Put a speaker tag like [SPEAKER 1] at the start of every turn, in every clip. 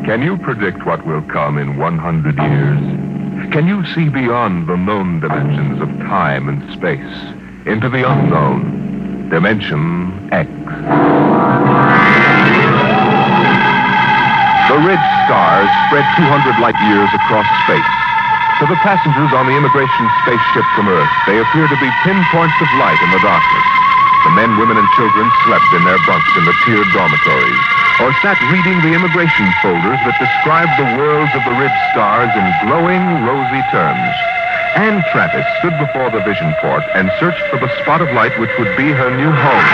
[SPEAKER 1] Can you predict what will come in 100 years? Can you see beyond the known dimensions of time and space into the unknown, Dimension X? The ridge stars spread 200 light years across space. To the passengers on the immigration spaceship from Earth, they appear to be pinpoints of light in the darkness. The men, women, and children slept in their bunks in the tiered dormitories, or sat reading the immigration folders that described the worlds of the ridge stars in glowing, rosy terms. Anne Travis stood before the vision port and searched for the spot of light which would be her new home.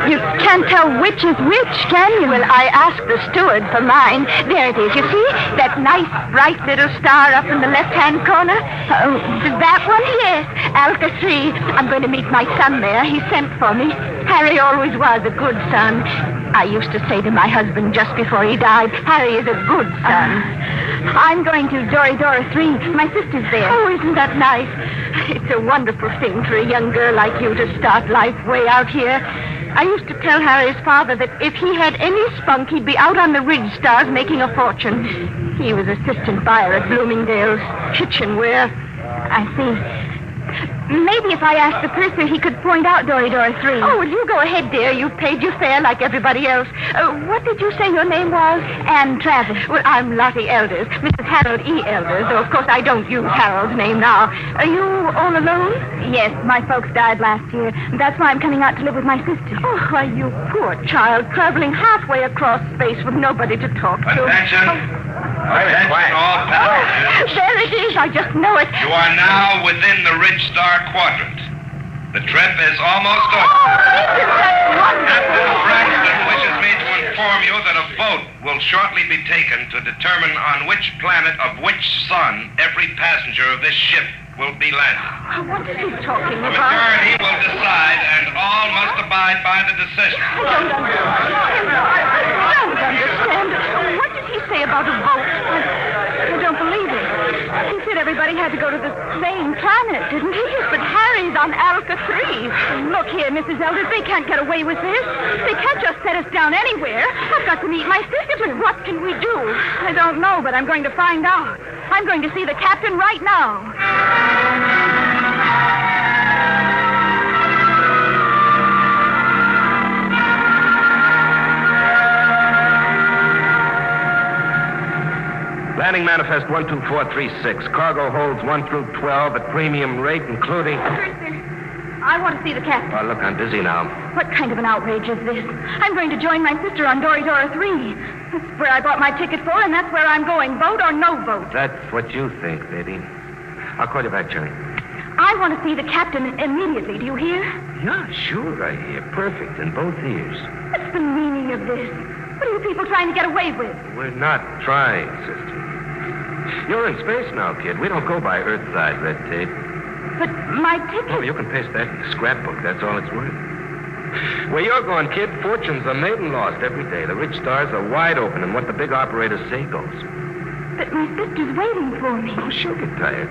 [SPEAKER 2] You can't tell which is which, can you? Well, I asked the steward for mine. There it is, you see? That nice, bright little star up in the left-hand corner. Oh, that one? Yes, Alka 3. I'm going to meet my son there. He sent for me. Harry always was a good son. I used to say to my husband just before he died, Harry is a good son. I'm going to Dora 3. My sister's there. Oh, isn't that nice? It's a wonderful thing for a young girl like you to start life way out here. I used to tell Harry's father that if he had any spunk, he'd be out on the ridge stars making a fortune. He was assistant buyer at Bloomingdale's kitchenware. I see. Maybe if I asked the purser, he could point out Dora 3. Oh, well, you go ahead, dear. You've paid your fare like everybody else. What did you say your name was? Anne Travis. Well, I'm Lottie Elders, Mrs. Harold E. Elders, though, of course, I don't use Harold's name now. Are you all alone? Yes, my folks died last year. That's why I'm coming out to live with my sister. Oh, why, you poor child, traveling halfway across space with nobody to talk to.
[SPEAKER 3] Attention. Attention, all passengers.
[SPEAKER 2] There it is. I just know it.
[SPEAKER 3] You are now within the Ridge Star Quadrant. The trip is almost over. Captain Braxton wishes me to inform you that a vote will shortly be taken to determine on which planet of which sun every passenger of this ship will be landed.
[SPEAKER 2] What is he talking
[SPEAKER 3] The
[SPEAKER 2] about?
[SPEAKER 3] majority will decide, and all must abide by the decision.
[SPEAKER 2] I don't understand. What did he say about a vote? I don't believe it. He said everybody had to go to the same planet, didn't he? But Harry's on Alka 3. Look here, Mrs. Elders, they can't get away with this. They can't just set us down anywhere. I've got to meet my sister, but what can we do? I don't know, but I'm going to find out. I'm going to see the captain right now.
[SPEAKER 4] Landing manifest 12436. Cargo holds 1 through 12 at premium rate, including...
[SPEAKER 2] I want to see the captain.
[SPEAKER 4] Oh, look, I'm busy now.
[SPEAKER 2] What kind of an outrage is this? I'm going to join my sister on Dora 3. That's where I bought my ticket for, and that's where I'm going. Vote or no vote.
[SPEAKER 4] That's what you think, baby. I'll call you back, Jerry.
[SPEAKER 2] I want to see the captain immediately. Do you hear?
[SPEAKER 4] Yeah, sure, I hear. Perfect in both ears.
[SPEAKER 2] What's the meaning of this? What are you people trying to get away with?
[SPEAKER 4] We're not trying, sister. You're in space now, kid. We don't go by Earthside red tape.
[SPEAKER 2] But my ticket...
[SPEAKER 4] Oh, you can paste that in the scrapbook. That's all it's worth. Where you're going, kid, fortunes are made and lost every day. The rich stars are wide open, and what the big operators say goes.
[SPEAKER 2] But my sister's waiting for me.
[SPEAKER 4] Oh, she'll get tired.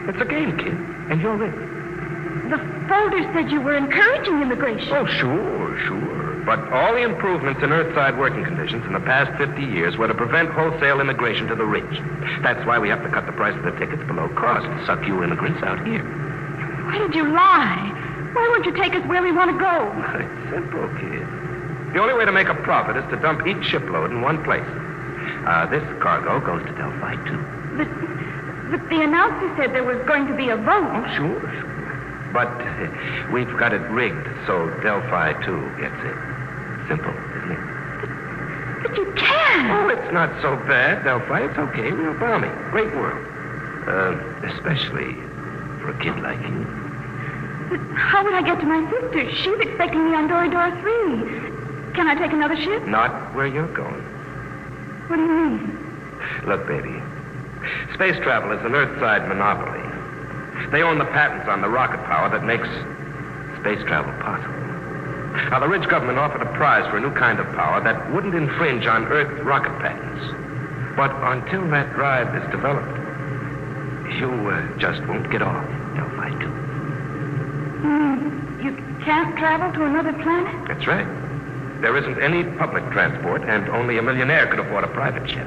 [SPEAKER 4] It's a game, kid, and you're in.
[SPEAKER 2] The folder said you were encouraging immigration.
[SPEAKER 4] Oh, sure. But all the improvements in Earthside working conditions in the past 50 years were to prevent wholesale immigration to the rich. That's why we have to cut the price of the tickets below cost to suck you immigrants out here.
[SPEAKER 2] Why did you lie? Why won't you take us where we want to go?
[SPEAKER 4] It's simple, kid. The only way to make a profit is to dump each shipload in one place. This cargo goes to Delphi, too.
[SPEAKER 2] But the announcer said there was going to be a vote.
[SPEAKER 4] Oh, sure. But we've got it rigged so Delphi, too, gets it. Simple, isn't it?
[SPEAKER 2] But you can't.
[SPEAKER 4] Oh, it's not so bad, Delphi. It's okay. Real balmy. Great world. Especially for a kid like you.
[SPEAKER 2] But how would I get to my sister? She's expecting me on Dora 3. Can I take another ship?
[SPEAKER 4] Not where you're going.
[SPEAKER 2] What do you mean?
[SPEAKER 4] Look, baby. Space travel is an Earthside monopoly. They own the patents on the rocket power that makes space travel possible. Now, the rich government offered a prize for a new kind of power that wouldn't infringe on Earth rocket patents. But until that drive is developed, you just won't get off, Delphi 2.
[SPEAKER 2] You can't travel to another planet?
[SPEAKER 4] That's right. There isn't any public transport, and only a millionaire could afford a private jet.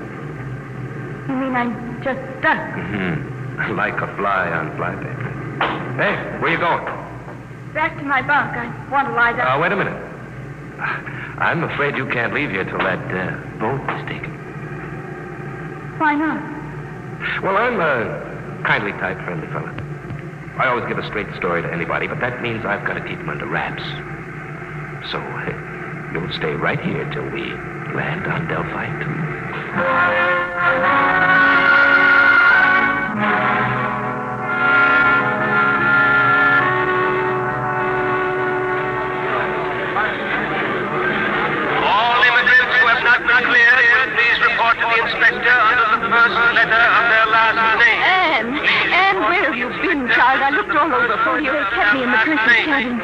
[SPEAKER 2] You mean I'm just stuck?
[SPEAKER 4] Mm-hmm. Like a fly on flypaper. Hey, where you going?
[SPEAKER 2] Back to my bunk. I want to lie down.
[SPEAKER 4] Wait a minute. I'm afraid you can't leave here till that boat is taken.
[SPEAKER 2] Why not?
[SPEAKER 4] Well, I'm a kindly type, friendly fella. I always give a straight story to anybody, but that means I've got to keep them under wraps. So, you'll stay right here till we land on Delphi 2.
[SPEAKER 5] All immigrants who have not been cleared, please report to the inspector under the first letter of their last name.
[SPEAKER 2] Anne, where have you been, child? I looked all over for you. They kept me in the Christmas cabin.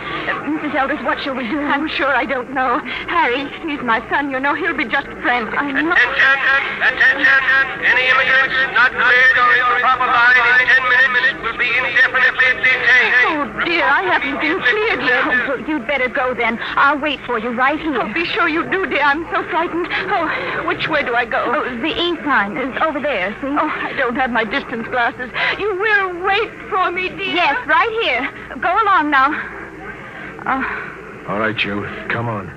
[SPEAKER 2] Mrs. Elders, what shall we do? I'm sure I don't know. Harry, he's my son, you know. He'll be just frantic. I know.
[SPEAKER 5] Attention! Any immigrants not cleared or in the proper line in 10 minutes will be indefinitely detained.
[SPEAKER 2] Oh, dear, I haven't been cleared yet. Oh, well, you'd better go then. I'll wait for you right here. Oh, be sure you do, dear. I'm so frightened. Oh, which way do I go? Oh, the ink line is over there, see? Oh, I don't have my distance glasses. You will wait for me, dear? Yes, right here. Go along now.
[SPEAKER 6] All right, you. Come on.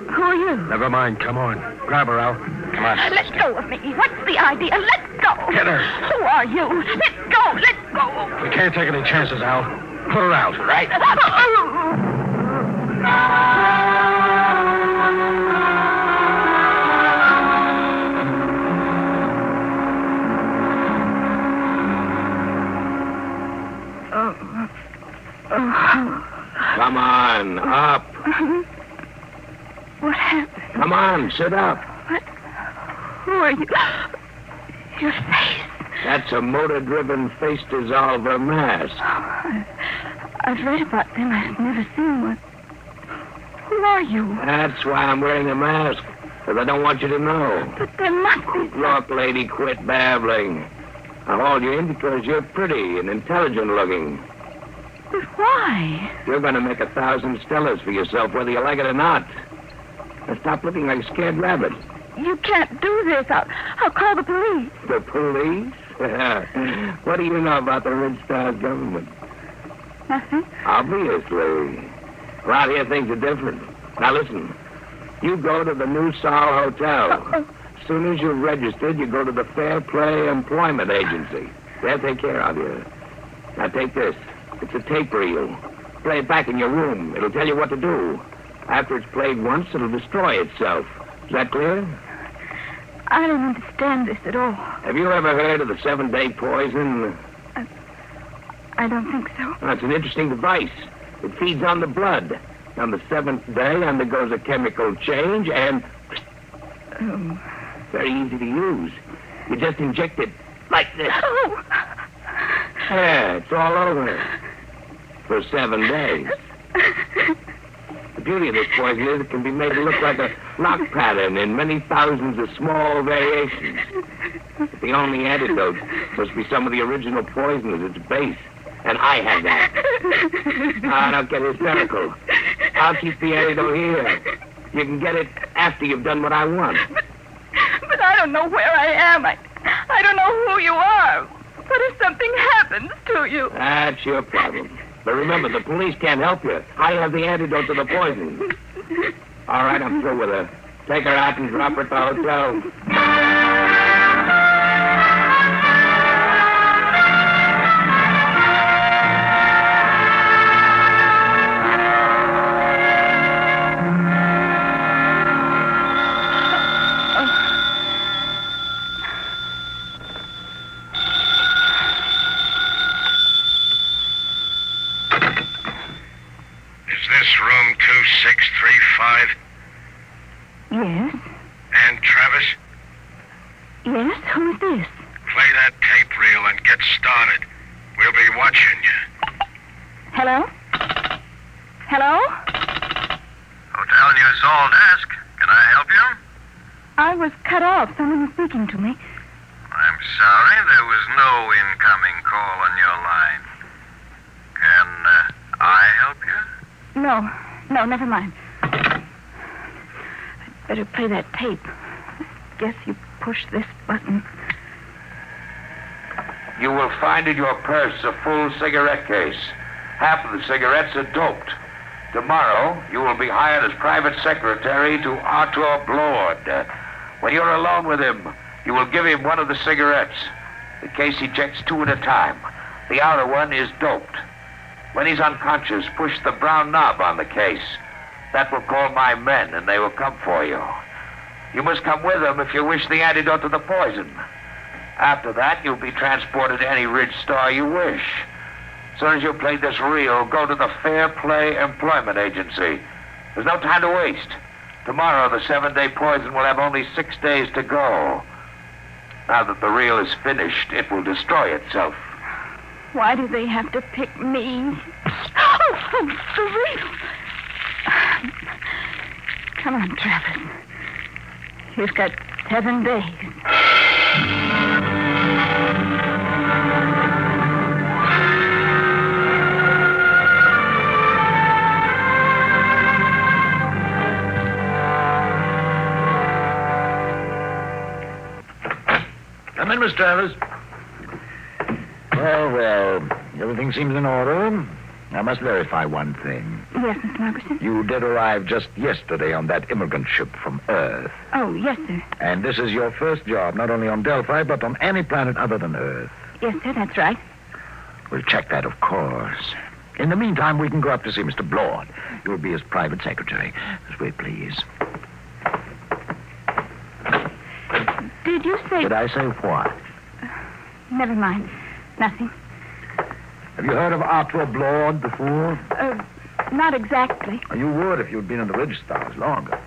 [SPEAKER 2] Who are you?
[SPEAKER 6] Never mind. Come on. Grab her, Al. Come on.
[SPEAKER 2] Let go of me. What's the idea? Let go.
[SPEAKER 6] Get her.
[SPEAKER 2] Who are you? Let go. Let go.
[SPEAKER 6] We can't take any chances, Al. Put her out, right?
[SPEAKER 7] Come on, up.
[SPEAKER 2] What happened?
[SPEAKER 7] Come on, sit up.
[SPEAKER 2] What? Who are you? Your face.
[SPEAKER 7] That's a motor-driven face dissolver mask.
[SPEAKER 2] I've read about them. I've never seen one. Who are you?
[SPEAKER 7] That's why I'm wearing a mask, because I don't want you to know.
[SPEAKER 2] But there must be...
[SPEAKER 7] Look, lady, quit babbling. I hauled you in because you're pretty and intelligent-looking.
[SPEAKER 2] But why?
[SPEAKER 7] You're going to make 1,000 Stellas for yourself, whether you like it or not. Now stop looking like a scared rabbit.
[SPEAKER 2] You can't do this. I'll call the police.
[SPEAKER 7] The police? What do you know about the Red Star's government?
[SPEAKER 2] Nothing.
[SPEAKER 7] Obviously. Around here, things are different. Now, listen. You go to the New Sol Hotel. As soon as you're registered, you go to the Fair Play Employment Agency. They'll take care of you. Now, take this. It's a tape reel. Play it back in your room. It'll tell you what to do. After it's played once, it'll destroy itself. Is that clear?
[SPEAKER 2] I don't understand this at all.
[SPEAKER 7] Have you ever heard of the 7-day poison?
[SPEAKER 2] I don't think so.
[SPEAKER 7] Well, it's an interesting device. It feeds on the blood. On the 7th day, undergoes a chemical change and... Very easy to use. You just inject it like this.
[SPEAKER 2] Oh.
[SPEAKER 7] Yeah, it's all over. For 7 days. The beauty of this poison is it can be made to look like a lock pattern in many thousands of small variations. But the only antidote must be some of the original poison at its base. And I have that. Don't get hysterical. I'll keep the antidote here. You can get it after you've done what I want.
[SPEAKER 2] But I don't know where I am. I don't know who you are. What if something happens to you?
[SPEAKER 7] That's your problem. But remember, the police can't help you. I have the antidote to the poison. All right, I'm through with her. Take her out and drop her at the hotel.
[SPEAKER 3] Is this room 2635?
[SPEAKER 2] Yes?
[SPEAKER 3] And Travis?
[SPEAKER 2] Yes? Who's this?
[SPEAKER 3] Play that tape reel and get started. We'll be watching you.
[SPEAKER 2] Hello? Hello?
[SPEAKER 3] Hotel New Sol desk. Can I help you?
[SPEAKER 2] I was cut off. Someone was speaking to me.
[SPEAKER 3] I'm sorry, there was no incoming call on your line. Can I help you?
[SPEAKER 2] No, never mind. I'd better play that tape. Guess you push this button.
[SPEAKER 7] You will find in your purse a full cigarette case. Half of the cigarettes are doped. Tomorrow, you will be hired as private secretary to Arthur Blord. When you're alone with him, you will give him one of the cigarettes. The case ejects 2 at a time. The outer one is doped. When he's unconscious, push the brown knob on the case. That will call my men, and they will come for you. You must come with them if you wish the antidote to the poison. After that, you'll be transported to any Ridge Star you wish. As soon as you've played this reel, go to the Fair Play Employment Agency. There's no time to waste. Tomorrow, the 7-day poison will have only 6 days to go. Now that the reel is finished, it will destroy itself.
[SPEAKER 2] Why do they have to pick me? Oh, the reel. Come on, Travis. You've got 7 days.
[SPEAKER 6] Come in, Miss Travis. Well, everything seems in order. I must verify one thing.
[SPEAKER 2] Yes, Mr. Robertson?
[SPEAKER 6] You did arrive just yesterday on that immigrant ship from Earth.
[SPEAKER 2] Oh, yes, sir.
[SPEAKER 6] And this is your first job, not only on Delphi, but on any planet other than Earth.
[SPEAKER 2] Yes, sir, that's right.
[SPEAKER 6] We'll check that, of course. In the meantime, we can go up to see Mr. Blord. You'll be his private secretary. This way, please.
[SPEAKER 2] Did you say...
[SPEAKER 6] Did I say what?
[SPEAKER 2] Never mind. Nothing.
[SPEAKER 6] Have you heard of Arthur Blord before?
[SPEAKER 2] Not exactly.
[SPEAKER 6] You would if you'd been in the Ridge Stars longer.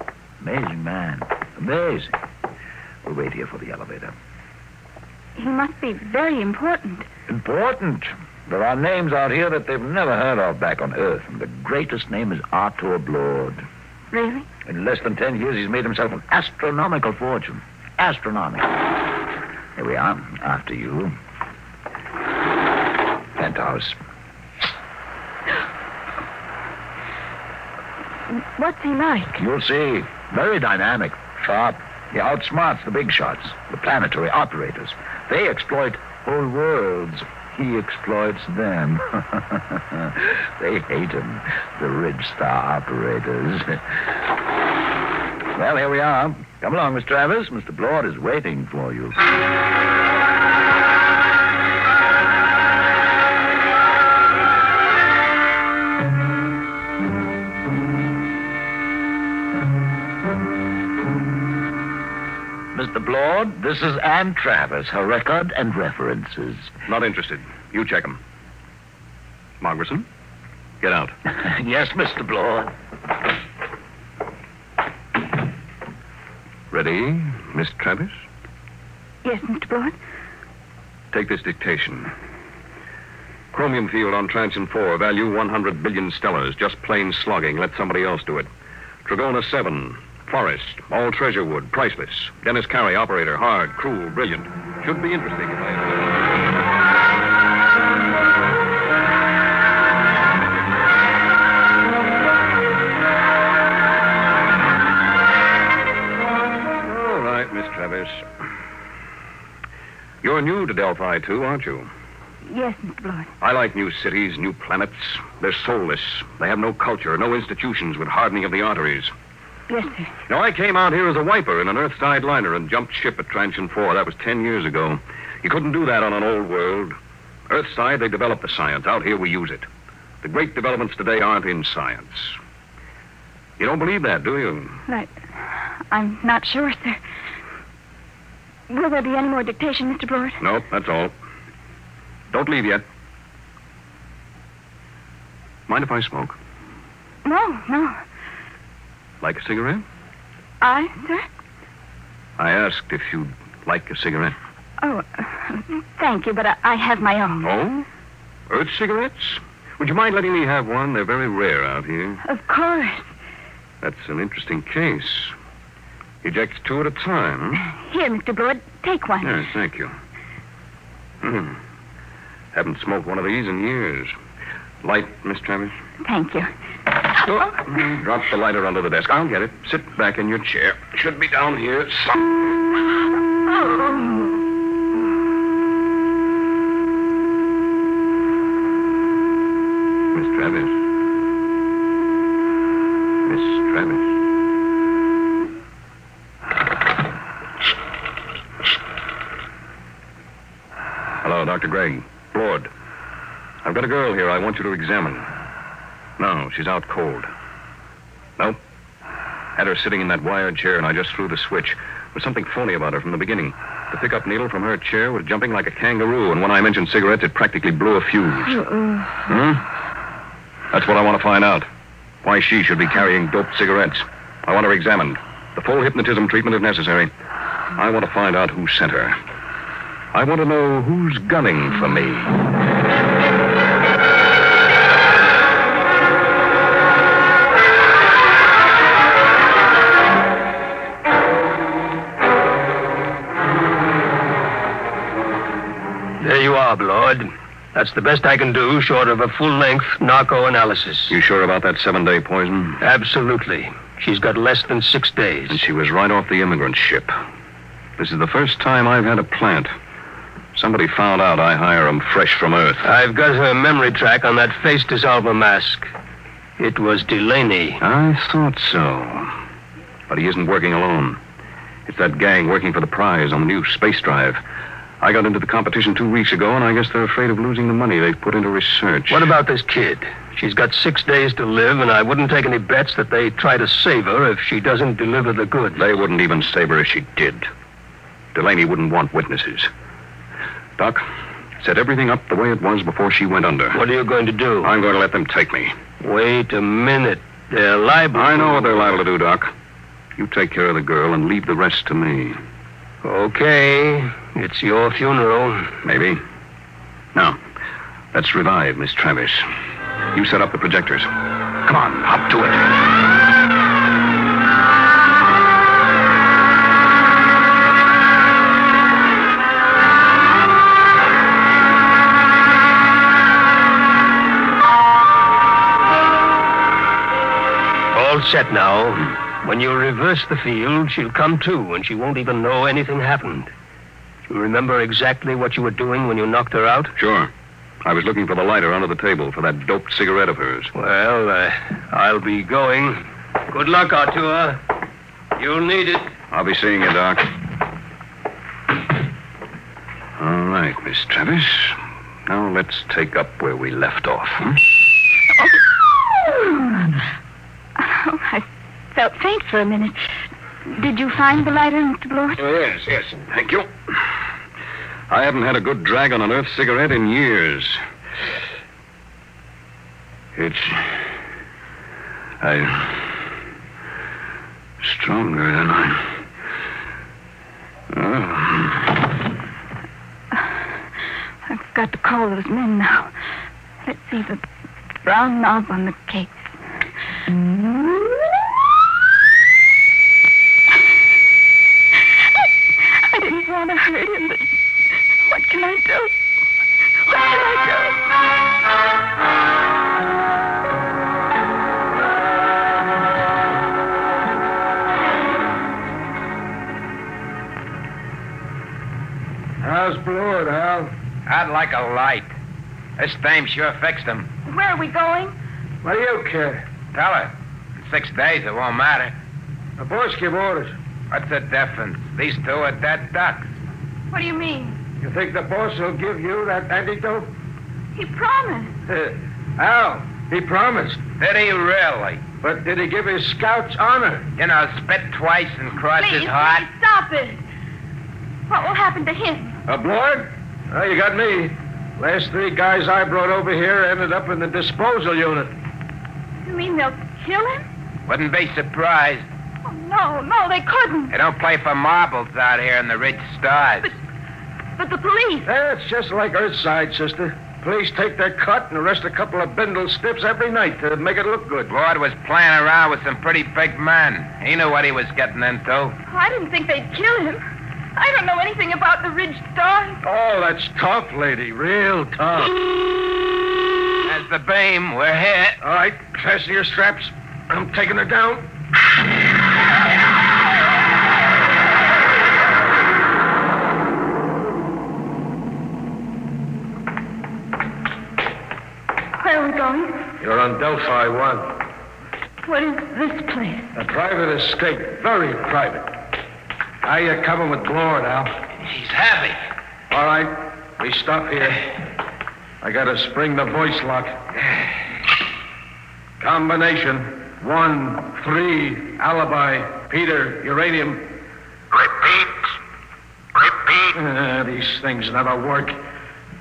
[SPEAKER 6] Amazing man. Amazing. We'll wait here for the elevator.
[SPEAKER 2] He must be very important.
[SPEAKER 6] Important? There are names out here that they've never heard of back on Earth, and the greatest name is Arthur Blord.
[SPEAKER 2] Really?
[SPEAKER 6] In less than 10 years, he's made himself an astronomical fortune. Astronomical. Here we are, after you. Penthouse.
[SPEAKER 2] What's he like?
[SPEAKER 6] You'll see. Very dynamic, sharp. He outsmarts the big shots, the planetary operators. They exploit whole worlds. He exploits them. They hate him, the Ridge Star operators. Well, here we are. Come along, Miss Travis. Mr. Blord is waiting for you. Mr. Blord, this is Ann Travis, her record and references.
[SPEAKER 1] Not interested. You check them. Margerson, get out.
[SPEAKER 6] Yes, Mr. Blord.
[SPEAKER 1] Ready, Miss Travis?
[SPEAKER 2] Yes, Mr. Blord.
[SPEAKER 1] Take this dictation. Chromium field on Transion 4, value 100 billion stellars. Just plain slogging. Let somebody else do it. Trigona 7, Forest, all treasure wood, priceless. Dennis Carey, operator, hard, cruel, brilliant. Should be interesting if All right, Miss Travis. You're new to Delphi, too, aren't you?
[SPEAKER 2] Yes, Mr. Blord.
[SPEAKER 1] I like new cities, new planets. They're soulless. They have no culture, no institutions with hardening of the arteries.
[SPEAKER 2] Yes, sir.
[SPEAKER 1] Now, I came out here as a wiper in an Earthside liner and jumped ship at Transion 4. That was 10 years ago. You couldn't do that on an old world. Earthside, they developed the science. Out here, we use it. The great developments today aren't in science. You don't believe that, do you?
[SPEAKER 2] I'm not sure, sir. Will there be any more dictation, Mr. Blord?
[SPEAKER 1] No, that's all. Don't leave yet. Mind if I smoke?
[SPEAKER 2] No.
[SPEAKER 1] Like a cigarette?
[SPEAKER 2] Sir?
[SPEAKER 1] I asked if you'd like a cigarette.
[SPEAKER 2] Oh, thank you, but I have my own.
[SPEAKER 1] Oh? Earth cigarettes? Would you mind letting me have one? They're very rare out here.
[SPEAKER 2] Of course.
[SPEAKER 1] That's an interesting case. Ejects 2 at a time.
[SPEAKER 2] Here, Mr. Blord, take one.
[SPEAKER 1] Yes, thank you. Haven't smoked one of these in years. Light, Miss Travis?
[SPEAKER 2] Thank you.
[SPEAKER 8] Drop the lighter under the desk. I'll get it. Sit back in your chair. Should be down here. Miss Travis. Miss Travis. Hello, Dr. Gregg. Lord. I've got a girl here I want you to examine. No, she's out cold. Nope. Had her sitting in that wired chair, and I just threw the switch. There was something phony about her from the beginning. The pickup needle from her chair was jumping like a kangaroo, and when I mentioned cigarettes, it practically blew a fuse. That's what I want to find out. Why she should be carrying doped cigarettes. I want her examined. The full hypnotism treatment if necessary. I want to find out who sent her. I want to know who's gunning for me.
[SPEAKER 9] There you are, Blood. That's the best I can do, short of a full-length narco analysis.
[SPEAKER 8] You sure about that 7-day poison?
[SPEAKER 9] Absolutely. She's got less than 6 days.
[SPEAKER 8] And she was right off the immigrant ship. This is the first time I've had a plant. Somebody found out I hire 'em fresh from Earth.
[SPEAKER 9] I've got her memory track on that face dissolver mask. It was Delaney.
[SPEAKER 8] I thought so. But he isn't working alone. It's that gang working for the prize on the new space drive. I got into the competition 2 weeks ago, and I guess they're afraid of losing the money they've put into research.
[SPEAKER 9] What about this kid? She's got 6 days to live, and I wouldn't take any bets that they try to save her if she doesn't deliver the goods.
[SPEAKER 8] They wouldn't even save her if she did. Delaney wouldn't want witnesses. Doc, set everything up the way it was before she went under.
[SPEAKER 9] What are you going to do?
[SPEAKER 8] I'm going to let them take me.
[SPEAKER 9] Wait a minute. They're liable.
[SPEAKER 8] I know what they're liable to do, Doc. You take care of the girl and leave the rest to me.
[SPEAKER 9] Okay. It's your funeral.
[SPEAKER 8] Maybe. Now, let's revive Miss Travis. You set up the projectors. Come on, up to it.
[SPEAKER 9] All set now. When you reverse the field, she'll come to, and she won't even know anything happened. You remember exactly what you were doing when you knocked her out?
[SPEAKER 8] Sure. I was looking for the lighter under the table for that doped cigarette of hers.
[SPEAKER 9] Well, I'll be going. Good luck, Artur. You'll need it.
[SPEAKER 8] I'll be seeing you, Doc. All right, Miss Travis. Now let's take up where we left off.
[SPEAKER 2] Oh, I felt faint for a minute. Did you find the lighter, Mr. Blort?
[SPEAKER 8] Oh, yes. Thank you. I haven't had a good drag on an Earth cigarette in years. It's... stronger than
[SPEAKER 2] I've got to call those men now. Let's see the brown knob on the case. I didn't want to hurt him, but what can I do? What can I
[SPEAKER 10] do? How's Blord, Hal?
[SPEAKER 7] I'd like a light. This dame sure fixed him.
[SPEAKER 2] Where are we going?
[SPEAKER 10] What do you care?
[SPEAKER 7] Tell her. In 6 days, it won't matter.
[SPEAKER 10] The boys give orders.
[SPEAKER 7] What's the difference? These two are dead ducks.
[SPEAKER 2] What do you mean?
[SPEAKER 10] You think the boss will give you that antidote?
[SPEAKER 2] He promised.
[SPEAKER 10] Hal, he promised.
[SPEAKER 7] Did he really?
[SPEAKER 10] But did he give his scouts honor?
[SPEAKER 7] You know, spit twice and cross his heart.
[SPEAKER 2] Please, stop it. What will happen to him?
[SPEAKER 10] Blord? Oh, you got me. Last 3 guys I brought over here ended up in the disposal unit.
[SPEAKER 2] You mean they'll kill him?
[SPEAKER 7] Wouldn't be surprised.
[SPEAKER 2] Oh, no, they couldn't.
[SPEAKER 7] They don't play for marbles out here in the rich stars.
[SPEAKER 2] But the police...
[SPEAKER 10] It's just like Earthside, sister. Police take their cut and arrest a couple of bindle stiffs every night to make it look good.
[SPEAKER 7] Lord was playing around with some pretty big men. He knew what he was getting into.
[SPEAKER 2] Oh, I didn't think they'd kill him. I don't know anything about the Ridge Stars.
[SPEAKER 10] Oh, that's tough, lady. Real tough.
[SPEAKER 7] There's the beam. We're hit.
[SPEAKER 10] All right, fasten your straps. I'm taking her down.
[SPEAKER 2] Where are we going?
[SPEAKER 10] You're on Delphi 1.
[SPEAKER 2] What is this place?
[SPEAKER 10] A private estate. Very private. How you coming with Blord, Al?
[SPEAKER 7] He's happy.
[SPEAKER 10] All right, we stop here. I gotta spring the voice lock. Combination 1-3 alibi. Peter, uranium.
[SPEAKER 5] Repeat.
[SPEAKER 10] These things never work.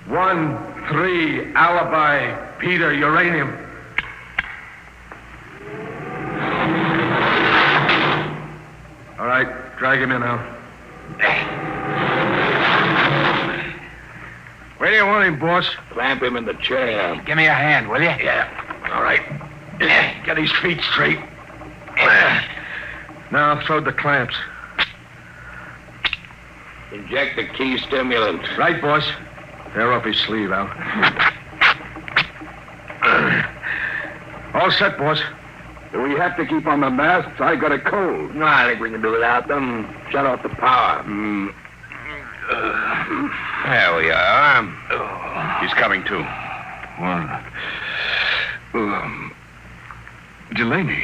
[SPEAKER 10] 1-3 alibi. Peter, uranium. All right, drag him in now. Where do you want him, boss?
[SPEAKER 7] Clamp him in the chair.
[SPEAKER 9] Give me a hand, will you?
[SPEAKER 10] Yeah. All right. Get his feet straight. Now throw the clamps.
[SPEAKER 7] Inject the key stimulant.
[SPEAKER 10] Right, boss. Tear off his sleeve, Al. All set, boss.
[SPEAKER 6] Do we have to keep on the masks? I got a cold.
[SPEAKER 7] No, I think we can do without them. Shut off the power. There we are.
[SPEAKER 8] He's coming to. Delaney.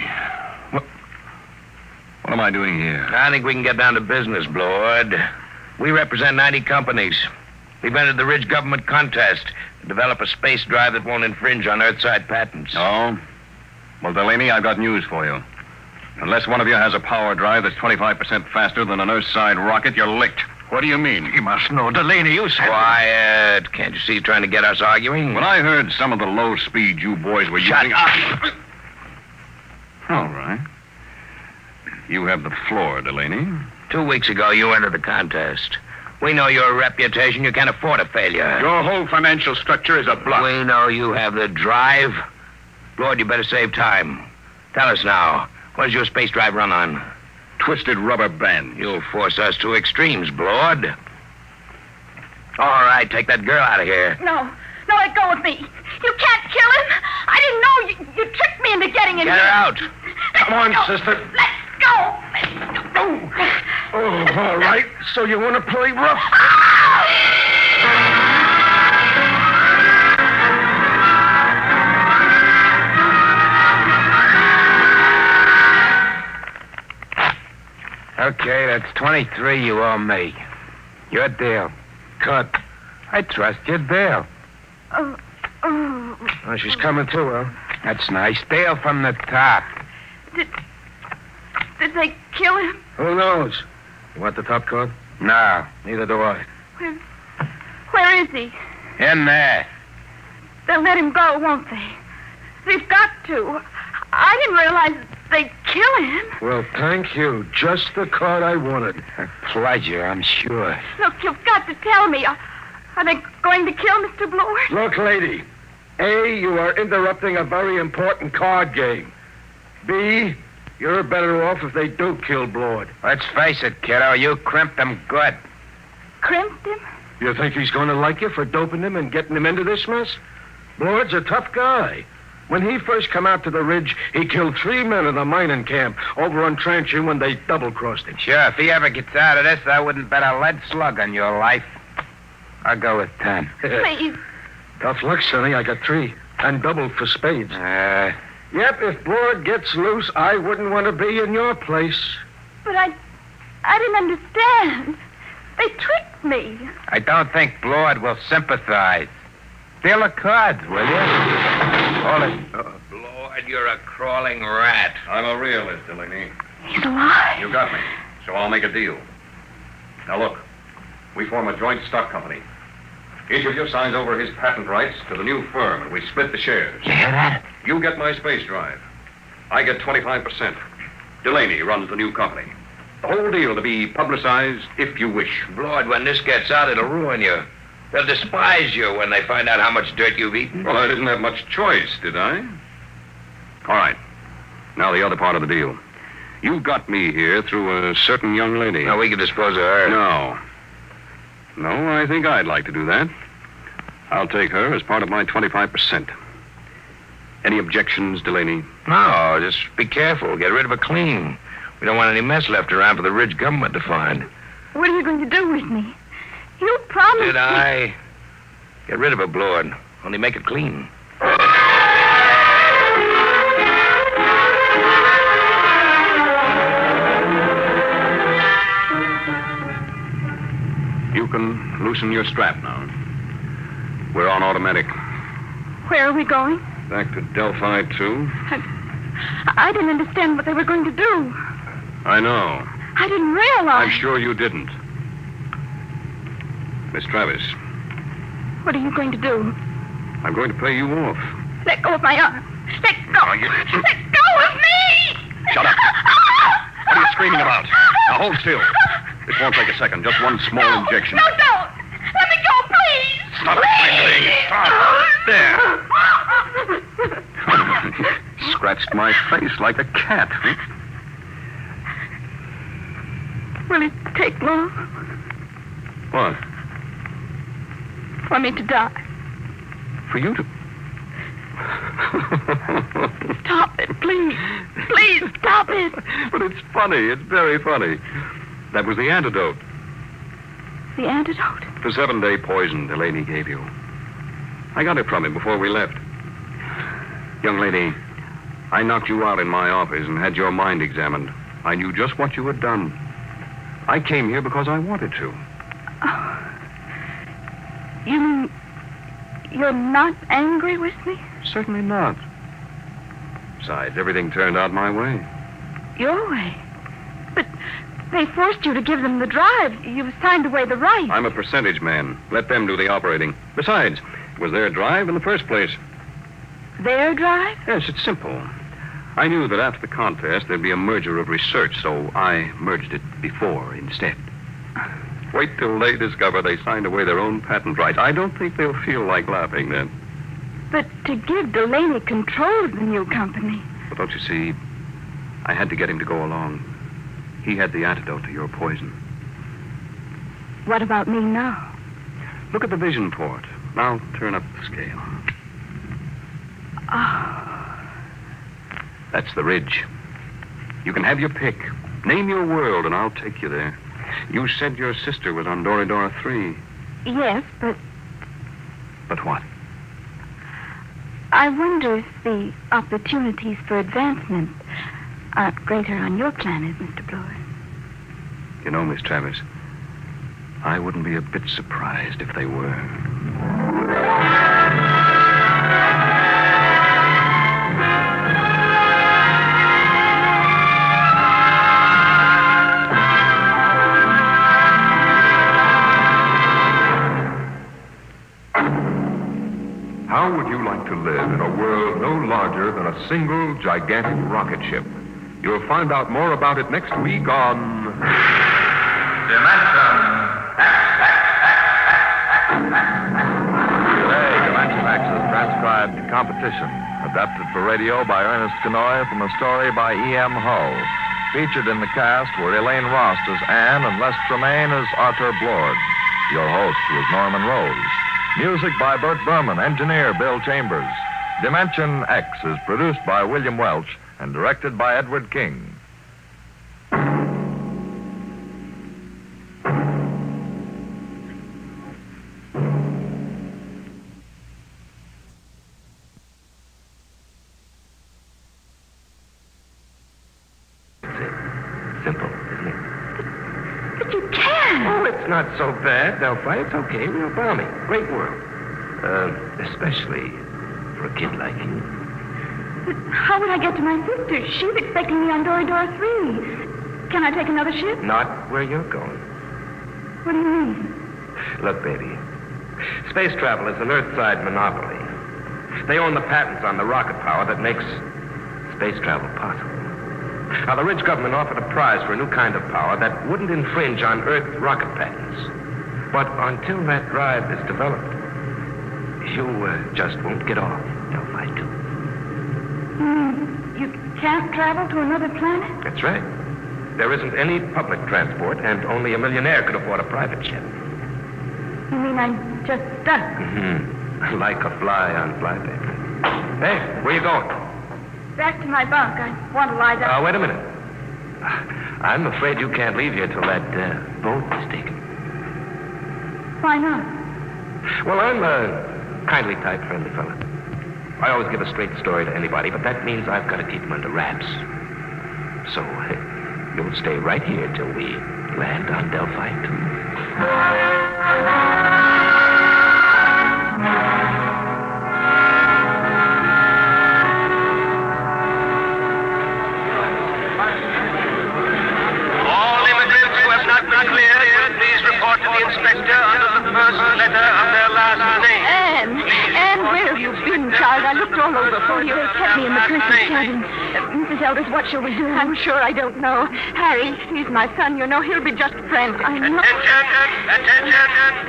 [SPEAKER 8] What am I doing here?
[SPEAKER 7] I think we can get down to business, Blord. We represent 90 companies. We've entered the Ridge government contest to develop a space drive that won't infringe on Earthside patents.
[SPEAKER 8] Oh? Well, Delaney, I've got news for you. Unless one of you has a power drive that's 25% faster than an Earthside rocket, you're licked. What do you mean?
[SPEAKER 10] You must know, Delaney, you said...
[SPEAKER 7] Quiet. Can't you see he's trying to get us arguing?
[SPEAKER 8] When I heard some of the low speed you boys were
[SPEAKER 7] Shut
[SPEAKER 8] using...
[SPEAKER 7] up.
[SPEAKER 8] All right. You have the floor, Delaney.
[SPEAKER 7] 2 weeks ago, you entered the contest. We know your reputation. You can't afford a failure.
[SPEAKER 8] Your whole financial structure is a bluff.
[SPEAKER 7] We know you have the drive. Lord, you better save time. Tell us now, what does your space drive run on?
[SPEAKER 8] Twisted rubber band.
[SPEAKER 7] You'll force us to extremes, Blord. All right, take that girl out of here.
[SPEAKER 2] No, let go of me. You can't kill him. I didn't know you tricked me into getting in
[SPEAKER 7] Get
[SPEAKER 2] here.
[SPEAKER 7] her out.
[SPEAKER 10] Come on, sister.
[SPEAKER 2] Let's go.
[SPEAKER 10] Oh, all right. So you want to play rough?
[SPEAKER 9] Okay, that's 23 you owe me. Your deal.
[SPEAKER 10] Cut.
[SPEAKER 9] I trust your deal.
[SPEAKER 2] Oh.
[SPEAKER 10] Oh, she's coming too, Al.
[SPEAKER 9] That's nice. Deal from the top.
[SPEAKER 2] Did they kill him?
[SPEAKER 10] Who knows? You want the top card?
[SPEAKER 9] No.
[SPEAKER 10] Neither do I.
[SPEAKER 2] Where is he?
[SPEAKER 9] In there.
[SPEAKER 2] They'll let him go, won't they? They've got to. I didn't realize they'd kill him.
[SPEAKER 10] Well, thank you. Just the card I wanted.
[SPEAKER 9] A pleasure, I'm sure.
[SPEAKER 2] Look, you've got to tell me. Are they going to kill Mr. Blord?
[SPEAKER 10] Look, lady. A, you are interrupting a very important card game. B, you're better off if they do kill Blord.
[SPEAKER 9] Let's face it, kiddo. You crimped him good.
[SPEAKER 2] Crimped him?
[SPEAKER 10] You think he's going to like you for doping him and getting him into this mess? Blord's a tough guy. When he first come out to the Ridge, he killed 3 men in a mining camp over on Trancher when they double-crossed him.
[SPEAKER 9] Sure, if he ever gets out of this, I wouldn't bet a lead slug on your life. I'll go with 10.
[SPEAKER 2] Please.
[SPEAKER 10] Tough luck, Sonny. I got 3. And double for spades. Yep, if Blord gets loose, I wouldn't want to be in your place.
[SPEAKER 2] But I didn't understand. They tricked me.
[SPEAKER 9] I don't think Blord will sympathize. Deal the cards, will you? Hold it.
[SPEAKER 7] Blord, you're a crawling rat.
[SPEAKER 8] I'm a realist, Delaney.
[SPEAKER 2] He's alive.
[SPEAKER 8] You got me. So I'll make a deal. Now look, we form a joint stock company. Each of you signs over his patent rights to the new firm, and we split the shares.
[SPEAKER 9] You hear that?
[SPEAKER 8] You get my space drive. I get 25%. Delaney runs the new company. The whole deal to be publicized if you wish.
[SPEAKER 7] Blord, when this gets out, it'll ruin you. They'll despise you when they find out how much dirt you've eaten.
[SPEAKER 8] Well, I didn't have much choice, did I? All right. Now the other part of the deal. You got me here through a certain young lady.
[SPEAKER 7] Now, we can dispose of her.
[SPEAKER 8] No, I think I'd like to do that. I'll take her as part of my 25%. Any objections, Delaney?
[SPEAKER 7] No, just be careful. Get rid of her clean. We don't want any mess left around for the Ridge government to find.
[SPEAKER 2] What are you going to do with me? You promised
[SPEAKER 7] Did
[SPEAKER 2] me...
[SPEAKER 7] I? Get rid of her, Blord. Only make it clean.
[SPEAKER 8] You can loosen your strap now. We're on automatic.
[SPEAKER 2] Where are we going?
[SPEAKER 8] Back to Delphi 2.
[SPEAKER 2] I didn't understand what they were going to do.
[SPEAKER 8] I know.
[SPEAKER 2] I didn't realize.
[SPEAKER 8] I'm sure you didn't. Miss Travis,
[SPEAKER 2] What are you going to do?
[SPEAKER 8] I'm going to pay you off.
[SPEAKER 2] Let go of my arm. Let go.
[SPEAKER 8] Are you-
[SPEAKER 2] Let go of me!
[SPEAKER 8] Shut up. What are you screaming about? Now hold still. This won't take a second. Just one small injection.
[SPEAKER 2] No, don't. Let me go, please.
[SPEAKER 8] Stop it, Stop. There. Scratched my face like a cat.
[SPEAKER 2] Will it take long
[SPEAKER 8] What?
[SPEAKER 2] for me to die?
[SPEAKER 8] For you to...
[SPEAKER 2] Stop it, please. Please, stop it.
[SPEAKER 8] But it's funny. It's very funny. That was the antidote.
[SPEAKER 2] The antidote?
[SPEAKER 8] The 7-day poison Delaney gave you. I got it from him before we left. Young lady, I knocked you out in my office and had your mind examined. I knew just what you had done. I came here because I wanted to.
[SPEAKER 2] Oh. You mean you're not angry with me?
[SPEAKER 8] Certainly not. Besides, everything turned out my way.
[SPEAKER 2] Your way? But they forced you to give them the drive. You've signed away the right.
[SPEAKER 8] I'm a percentage man. Let them do the operating. Besides, it was their drive in the first place.
[SPEAKER 2] Their drive?
[SPEAKER 8] Yes, it's simple. I knew that after the contest there'd be a merger of research, so I merged it before instead. Wait till they discover they signed away their own patent rights. I don't think they'll feel like laughing then.
[SPEAKER 2] But to give Delaney control of the new company.
[SPEAKER 8] But don't you see, I had to get him to go along. He had the antidote to your poison.
[SPEAKER 2] What about me now?
[SPEAKER 8] Look at the vision port. Now turn up the scale.
[SPEAKER 2] Oh.
[SPEAKER 8] That's the ridge. You can have your pick. Name your world and I'll take you there. You said your sister was on Doridora 3.
[SPEAKER 2] Yes, but
[SPEAKER 8] But what?
[SPEAKER 2] I wonder if the opportunities for advancement aren't greater on your planet, Mr. Blower.
[SPEAKER 8] You know, Miss Travis, I wouldn't be a bit surprised if they were.
[SPEAKER 1] How would you like to live in a world no larger than a single gigantic rocket ship? You'll find out more about it next week on...
[SPEAKER 11] Dimension
[SPEAKER 12] Today, Dimension X is transcribed Competition, adapted for radio by Ernest Kenoy from a story by E.M. Hull. Featured in the cast were Elaine Rost as Anne and Les Tremaine as Arthur Blord. Your host was Norman Rose. Music by Bert Berman, engineer Bill Chambers. Dimension X is produced by William Welch and directed by Edward King.
[SPEAKER 4] Simple, isn't it?
[SPEAKER 2] But you can't.
[SPEAKER 4] Oh, it's not so bad, Delphi. It's okay. Real balmy. Great world. Especially for a kid like you.
[SPEAKER 2] But how would I get to my sister? She's expecting me on Doridora 3. Can I take another ship?
[SPEAKER 4] Not where you're going.
[SPEAKER 2] What do you mean?
[SPEAKER 4] Look, baby. Space travel is an Earthside monopoly. They own the patents on the rocket power that makes space travel possible. Now, the Ridge government offered a prize for a new kind of power that wouldn't infringe on Earth rocket patents. But until that drive is developed, you just won't get off, Delphi 2.
[SPEAKER 2] You can't travel to another planet?
[SPEAKER 4] That's right. There isn't any public transport, and only a millionaire could afford a private jet.
[SPEAKER 2] You mean I'm just stuck?
[SPEAKER 4] Mm-hmm. Like a fly on flypaper. Hey, where you going?
[SPEAKER 2] Back to my bunk. I want to lie down.
[SPEAKER 4] Wait a minute. I'm afraid you can't leave here till that boat is taken.
[SPEAKER 2] Why not?
[SPEAKER 4] Well, I'm a kindly type, friendly fella. I always give a straight story to anybody, but that means I've got to keep them under wraps. So, you'll stay right here till we land on Delphi 2.
[SPEAKER 5] All immigrants who have not been cleared will please report to the inspector under the first letter of their last name.
[SPEAKER 2] Anne, where have you been, child? I looked all over for you. They kept me in the Christmas cabin. Mrs. Elders, what shall we do? I'm sure I don't know. Harry, he's my son, you know. He'll be just frantic. I know.
[SPEAKER 5] Attention.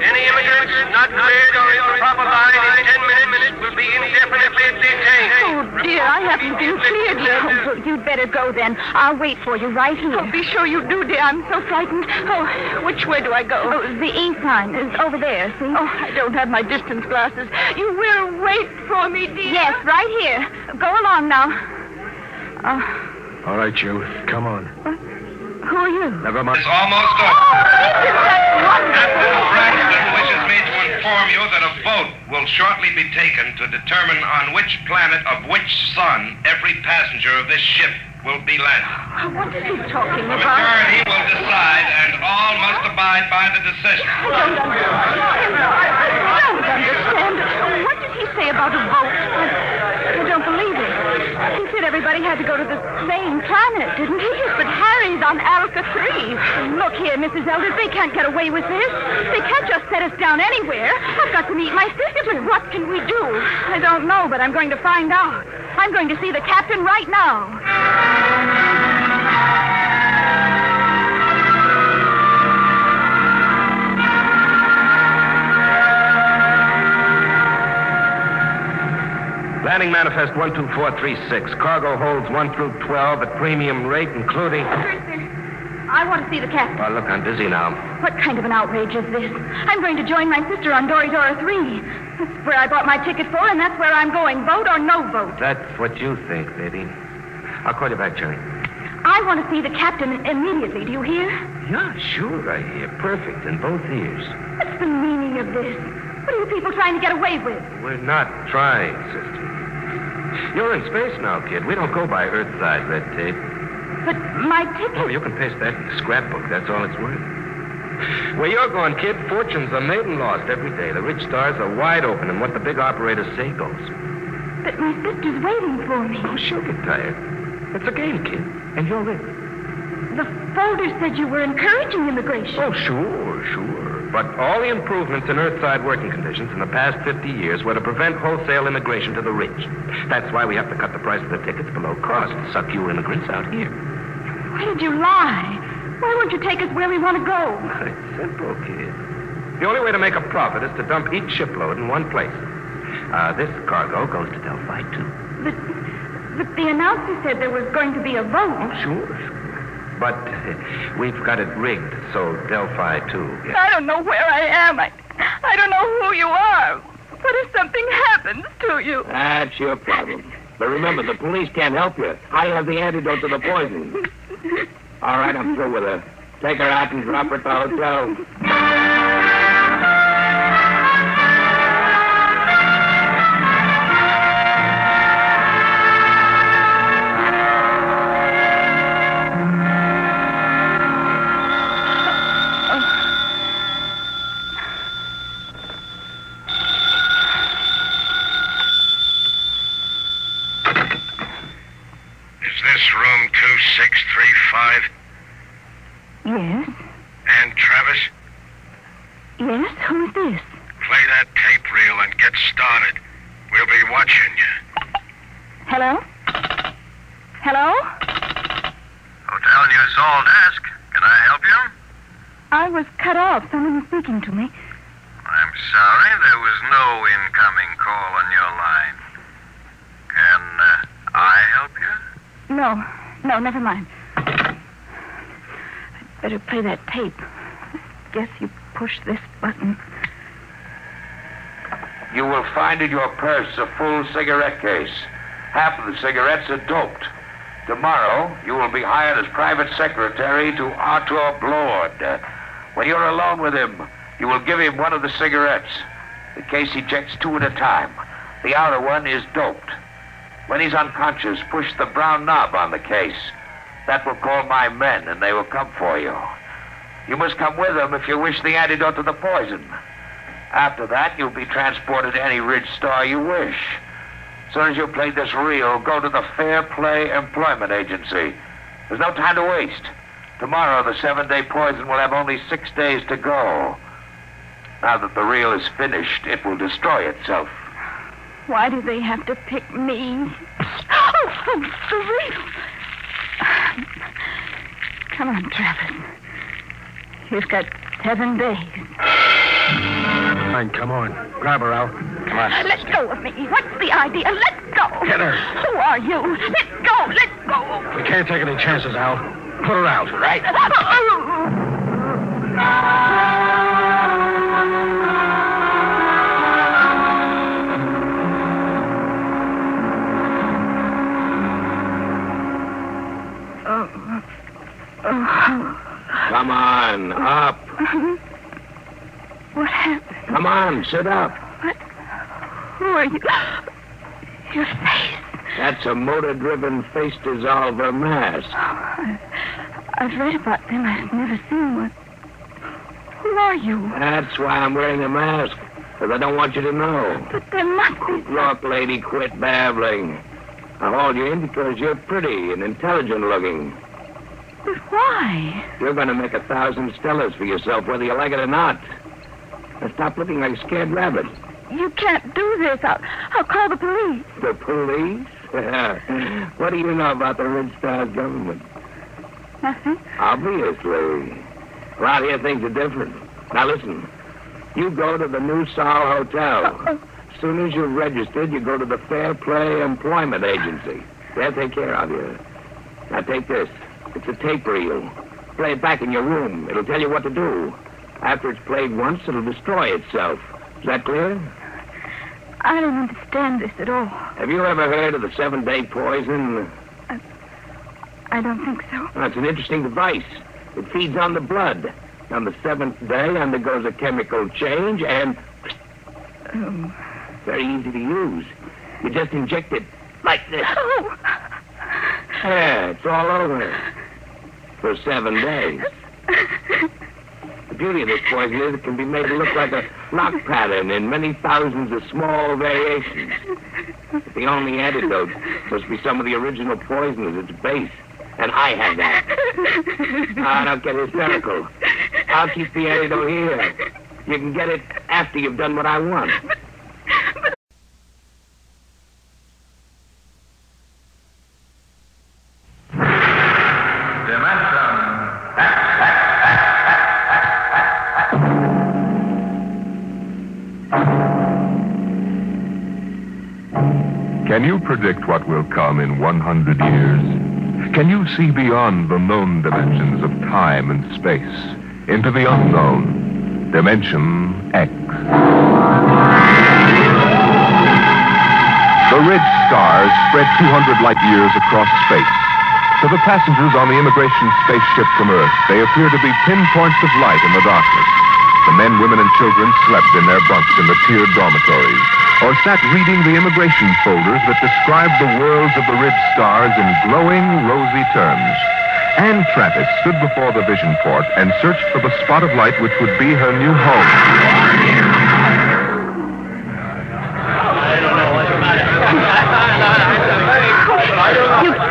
[SPEAKER 5] Any immigrants not cleared or in the proper line in 10 minutes will be indefinitely detained.
[SPEAKER 2] Oh, dear, I haven't been cleared yet. Oh, well, you'd better go then. I'll wait for you right here. Oh, be sure you do, dear. I'm so frightened. Oh, which way do I go? Oh, the E sign is over there, see? Oh, I don't have my distance glasses. You will wait for me, dear? Yes, right here. Go along now.
[SPEAKER 10] All right, you. Come on.
[SPEAKER 2] Who are you?
[SPEAKER 10] Never mind.
[SPEAKER 3] It's almost over. Captain Braxton wishes me to inform you that a vote will shortly be taken to determine on which planet of which sun every passenger of this ship will be landed.
[SPEAKER 2] What is he talking
[SPEAKER 3] The
[SPEAKER 2] about?
[SPEAKER 3] majority will decide, and all must abide by the decision.
[SPEAKER 2] I don't understand. What did he say about a vote? I don't believe it. He said everybody had to go to the same planet, didn't he? But Harry's on Alpha 3. Look here, Mrs. Elders, they can't get away with this. They can't just set us down anywhere. I've got to meet my sister. What can we do? I don't know, but I'm going to find out. I'm going to see the captain right now.
[SPEAKER 4] Landing manifest 12436. Cargo holds 1 through 12 at premium rate, including...
[SPEAKER 2] I want to see the captain.
[SPEAKER 4] Oh, look, I'm busy now.
[SPEAKER 2] What kind of an outrage is this? I'm going to join my sister on Dory Dora 3. That's where I bought my ticket for, and that's where I'm going. Vote or no vote.
[SPEAKER 4] That's what you think, baby. I'll call you back, Jerry.
[SPEAKER 2] I want to see the captain immediately. Do you hear?
[SPEAKER 4] Yeah, sure, I hear. Perfect in both ears.
[SPEAKER 2] What's the meaning of this? What are you people trying to get away with?
[SPEAKER 4] We're not trying, sister. You're in space now, kid. We don't go by Earthside red tape.
[SPEAKER 2] But my ticket...
[SPEAKER 4] Oh, you can paste that in the scrapbook. That's all it's worth. Where you're going, kid, fortunes are made and lost every day. The rich stars are wide open, and what the big operators say goes.
[SPEAKER 2] But my sister's waiting for me.
[SPEAKER 4] Oh, she'll get tired. It's a game, kid, and you're in.
[SPEAKER 2] The folder said you were encouraging immigration.
[SPEAKER 4] Oh, sure. But all the improvements in Earthside working conditions in the past 50 years were to prevent wholesale immigration to the rich. That's why we have to cut the price of the tickets below cost to suck you immigrants out here.
[SPEAKER 2] Why did you lie? Why won't you take us where we want to go?
[SPEAKER 4] It's simple, kid. The only way to make a profit is to dump each shipload in one place. This cargo goes to Delphi 2.
[SPEAKER 2] But the announcer said there was going to be a vote.
[SPEAKER 4] Oh, sure. But we've got it rigged, so Delphi 2...
[SPEAKER 2] I don't know where I am. I don't know who you are. What if something happens to you?
[SPEAKER 7] That's your problem. But remember, the police can't help you. I have the antidote to the poison. All right, I'm through with her. Take her out and drop her at the hotel.
[SPEAKER 3] Room 2635.
[SPEAKER 2] Yes?
[SPEAKER 3] And Travis?
[SPEAKER 2] Yes? Who is this?
[SPEAKER 3] Play that tape reel and get started. We'll be watching you.
[SPEAKER 2] Hello? Hello?
[SPEAKER 3] Hotel News All Desk. Can I help you?
[SPEAKER 2] I was cut off. Someone was speaking to me.
[SPEAKER 3] I'm sorry, there was no incoming call on your line. Can I help you?
[SPEAKER 2] No, never mind. I'd better play that tape. Guess you push this button.
[SPEAKER 7] you will find in your purse a full cigarette case. Half of the cigarettes are doped. Tomorrow, you will be hired as private secretary to Arthur Blord. When you're alone with him, you will give him one of the cigarettes. The case ejects 2 at a time. The outer one is doped. When he's unconscious, push the brown knob on the case. That will call my men, and they will come for you. You must come with them if you wish the antidote to the poison. After that, you'll be transported to any Ridge Star you wish. As soon as you play this reel, go to the Fair Play Employment Agency. There's no time to waste. Tomorrow, the 7-day poison will have only 6 days to go. Now that the reel is finished, it will destroy itself.
[SPEAKER 2] Why do they have to pick me? Oh, the reel. Come on, Travis. You've got 7 days.
[SPEAKER 10] Fine, come on. Grab her, Al. Come on.
[SPEAKER 2] Let go of me. What's the idea? Let go.
[SPEAKER 10] Get her.
[SPEAKER 2] Who are you? Let go. Let go.
[SPEAKER 10] We can't take any chances, Al. Put her out, right?
[SPEAKER 7] Come on, up.
[SPEAKER 2] What happened?
[SPEAKER 7] Come on, sit up.
[SPEAKER 2] What? Who are you? Your face.
[SPEAKER 7] That's a motor-driven face dissolver mask.
[SPEAKER 2] I've read about them. I've never seen one. Who are you?
[SPEAKER 7] That's why I'm wearing a mask, because I don't want you to know.
[SPEAKER 2] But there must be...
[SPEAKER 7] Look, lady, quit babbling. I hauled you in because you're pretty and intelligent-looking.
[SPEAKER 2] But why?
[SPEAKER 7] You're going to make 1,000 Stellas for yourself, whether you like it or not. Now stop looking like a scared rabbit.
[SPEAKER 2] You can't do this. I'll call the police.
[SPEAKER 7] The police? What do you know about the Ridge Star's government?
[SPEAKER 2] Nothing.
[SPEAKER 7] Obviously. Around here, things are different. Now, listen. You go to the New Sol Hotel. As soon as you're registered, you go to the Fair Play Employment Agency. They'll take care of you. Now, take this. It's a tape reel. Play it back in your room. It'll tell you what to do. After it's played once, it'll destroy itself. Is that clear?
[SPEAKER 2] I don't understand this at all.
[SPEAKER 7] Have you ever heard of the 7-day poison?
[SPEAKER 2] I don't think so.
[SPEAKER 7] Well, it's an interesting device. It feeds on the blood. On the 7th day, undergoes a chemical change and... Very easy to use. You just inject it like this.
[SPEAKER 2] Oh.
[SPEAKER 7] Yeah, it's all over. For 7 days. The beauty of this poison is it can be made to look like a lock pattern in many thousands of small variations. But the only antidote must be some of the original poison at its base. And I have that. Now, don't get hysterical. I'll keep the antidote here. You can get it after you've done what I want.
[SPEAKER 1] Can you predict what will come in 100 years? Can you see beyond the known dimensions of time and space into the unknown, Dimension X? The Ridge stars spread 200 light years across space. To the passengers on the immigration spaceship from Earth, they appear to be pinpoints of light in the darkness. The men, women, and children slept in their bunks in the tiered dormitories, or sat reading the immigration folders that describe the worlds of the Ridge stars in glowing, rosy terms. Anne Travis stood before the vision port and searched for the spot of light which would be her new home.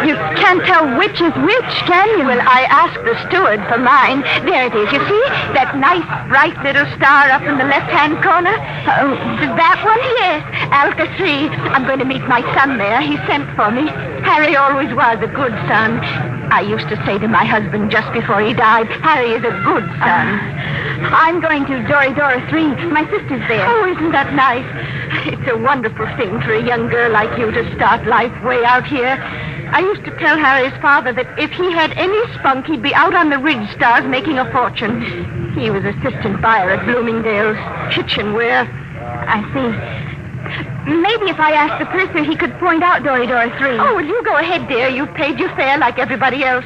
[SPEAKER 2] You can't tell which is which, can you? Well, I asked the steward for mine. There it is. You see? That nice, bright little star up in the left-hand corner? Oh, that one? Yes. Alpha 3. I'm going to meet my son there. He sent for me. Harry always was a good son. I used to say to my husband just before he died, Harry is a good son. I'm going to Doridora 3. My sister's there. Oh, isn't that nice? It's a wonderful thing for a young girl like you to start life way out here. I used to tell Harry's father that if he had any spunk, he'd be out on the Ridge Stars making a fortune. He was assistant buyer at Bloomingdale's kitchenware. I see. Maybe if I asked the purser, he could point out Doridor 3. Oh, well, you go ahead, dear. You've paid your fare like everybody else.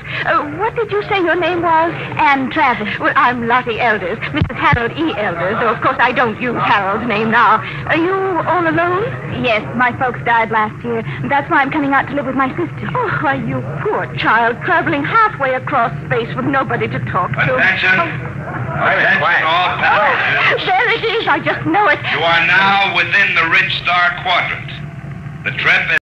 [SPEAKER 2] What did you say your name was? Anne Travis. Well, I'm Lottie Elders, Mrs. Harold E. Elders, though, of course, I don't use Harold's name now. Are you all alone? Yes, my folks died last year. That's why I'm coming out to live with my sister. Oh, why, you poor child, traveling halfway across space with nobody to talk to.
[SPEAKER 3] Attention. Attention, all passengers.
[SPEAKER 2] There it is. I just know it.
[SPEAKER 3] You are now within the Ridge Star Quadrant. The trip is